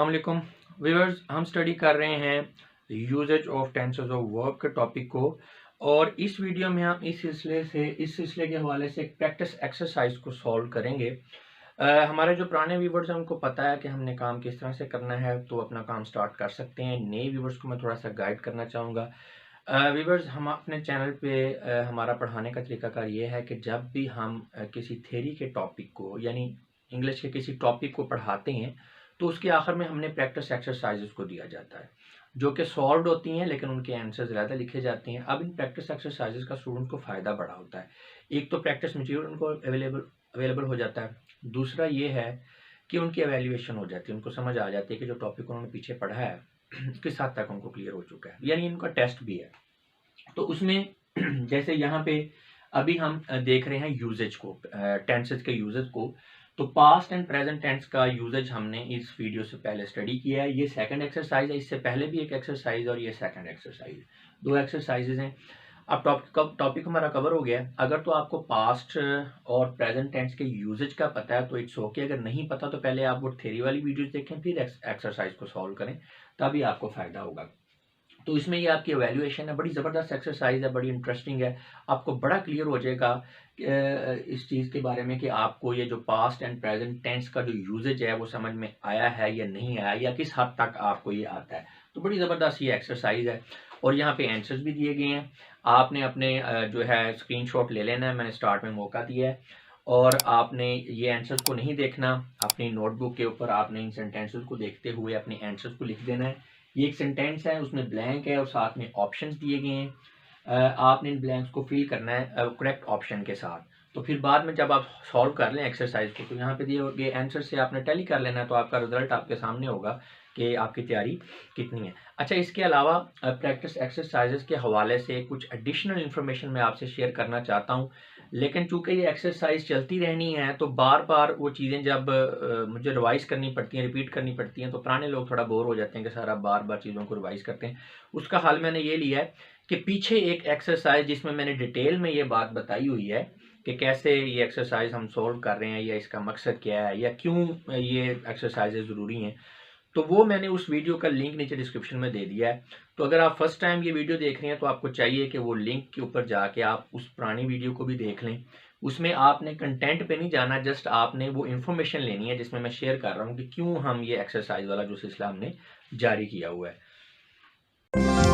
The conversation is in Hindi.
अस्सलाम वालेकुम व्यूअर्स, हम स्टडी कर रहे हैं usages of tenses of verb के टॉपिक को। और इस वीडियो में हम इस सिलसिले के हवाले से एक प्रैक्टिस एक्सरसाइज को सॉल्व करेंगे। हमारे जो पुराने व्यूवर्स हैं उनको पता है कि हमने काम किस तरह से करना है, तो अपना काम स्टार्ट कर सकते हैं। नए व्यूवर्स को मैं थोड़ा सा गाइड करना चाहूँगा। व्यूवर्स, हम अपने चैनल पे हमारा पढ़ाने का तरीकाकार ये है कि जब भी हम किसी थ्योरी के टॉपिक को यानी इंग्लिश के किसी टॉपिक को पढ़ाते हैं तो उसके आखिर में हमने प्रैक्टिस एक्सरसाइजेस को दिया जाता है जो कि सॉल्व होती हैं, लेकिन उनके आंसर ज़्यादा लिखे जाते हैं। अब इन प्रैक्टिस एक्सरसाइजेस का स्टूडेंट को फ़ायदा बड़ा होता है। एक तो प्रैक्टिस मटेरियल उनको अवेलेबल हो जाता है। दूसरा ये है कि उनकी एवेल्यूएशन हो जाती है, उनको समझ आ जाती है कि जो टॉपिक उन्होंने पीछे पढ़ा है किस हद तक उनको क्लियर हो चुका है, यानी इनका टेस्ट भी है। तो उसमें जैसे यहाँ पे अभी हम देख रहे हैं यूजेज को, टेंसेस के यूजेज को। तो पास्ट एंड प्रेजेंट टेंस का यूजेज हमने इस वीडियो से पहले स्टडी किया है। ये सेकंड एक्सरसाइज है, इससे पहले भी एक एक्सरसाइज और ये सेकंड एक्सरसाइज, दो एक्सरसाइजेज हैं। अब टॉपिक हमारा कवर हो गया है। अगर तो आपको पास्ट और प्रेजेंट टेंस के यूजेज का पता है तो इट्स ओके। अगर नहीं पता तो पहले आप वो थ्योरी वाली वीडियोज देखें, फिर एक्सरसाइज को सॉल्व करें, तभी आपको फायदा होगा। तो इसमें ये आपकी एवेल्यूएशन है, बड़ी ज़बरदस्त एक्सरसाइज है, बड़ी इंटरेस्टिंग है। आपको बड़ा क्लियर हो जाएगा इस चीज़ के बारे में कि आपको ये जो पास्ट एंड प्रेजेंट टेंस का जो यूजेज है वो समझ में आया है या नहीं आया, या किस हद तक आपको ये आता है। तो बड़ी ज़बरदस्त ये एक्सरसाइज है और यहाँ पे आंसर्स भी दिए गए हैं। आपने अपने जो है स्क्रीनशॉट ले लेना है, मैंने स्टार्ट में मौका दिया है। और आपने ये आंसर्स को नहीं देखना, अपनी नोटबुक के ऊपर आपने इन सेंटेंसेस को देखते हुए अपने आंसर्स को लिख देना है। ये एक सेंटेंस है, उसमें ब्लैंक है और साथ में ऑप्शंस दिए गए हैं। आपने इन ब्लैंक्स को फिल करना है करेक्ट ऑप्शन के साथ। तो फिर बाद में जब आप सॉल्व कर लें एक्सरसाइज को, तो यहाँ पे दिए गए आंसर से आपने टैली कर लेना है, तो आपका रिजल्ट आपके सामने होगा कि आपकी तैयारी कितनी है। अच्छा, इसके अलावा प्रैक्टिस एक्सरसाइजेस के हवाले से कुछ एडिशनल इन्फॉर्मेशन मैं आपसे शेयर करना चाहता हूँ, लेकिन चूंकि ये एक्सरसाइज चलती रहनी है तो बार बार वो चीज़ें जब मुझे रिवाइज करनी पड़ती हैं, रिपीट करनी पड़ती हैं, तो पुराने लोग थोड़ा बोर हो जाते हैं कि सारा बार बार चीज़ों को रिवाइज करते हैं। उसका हल मैंने ये लिया है कि पीछे एक एक्सरसाइज जिसमें मैंने डिटेल में ये बात बताई हुई है कि कैसे ये एक्सरसाइज हम सोल्व कर रहे हैं, या इसका मकसद क्या है, या क्यों ये एक्सरसाइजेज ज़रूरी हैं, तो वो मैंने उस वीडियो का लिंक नीचे डिस्क्रिप्शन में दे दिया है। तो अगर आप फर्स्ट टाइम ये वीडियो देख रहे हैं तो आपको चाहिए कि वो लिंक के ऊपर जाके आप उस पुरानी वीडियो को भी देख लें। उसमें आपने कंटेंट पे नहीं जाना, जस्ट आपने वो इन्फॉर्मेशन लेनी है जिसमें मैं शेयर कर रहा हूँ कि क्यों हम ये एक्सरसाइज वाला जो सिलसिला हमने जारी किया हुआ है।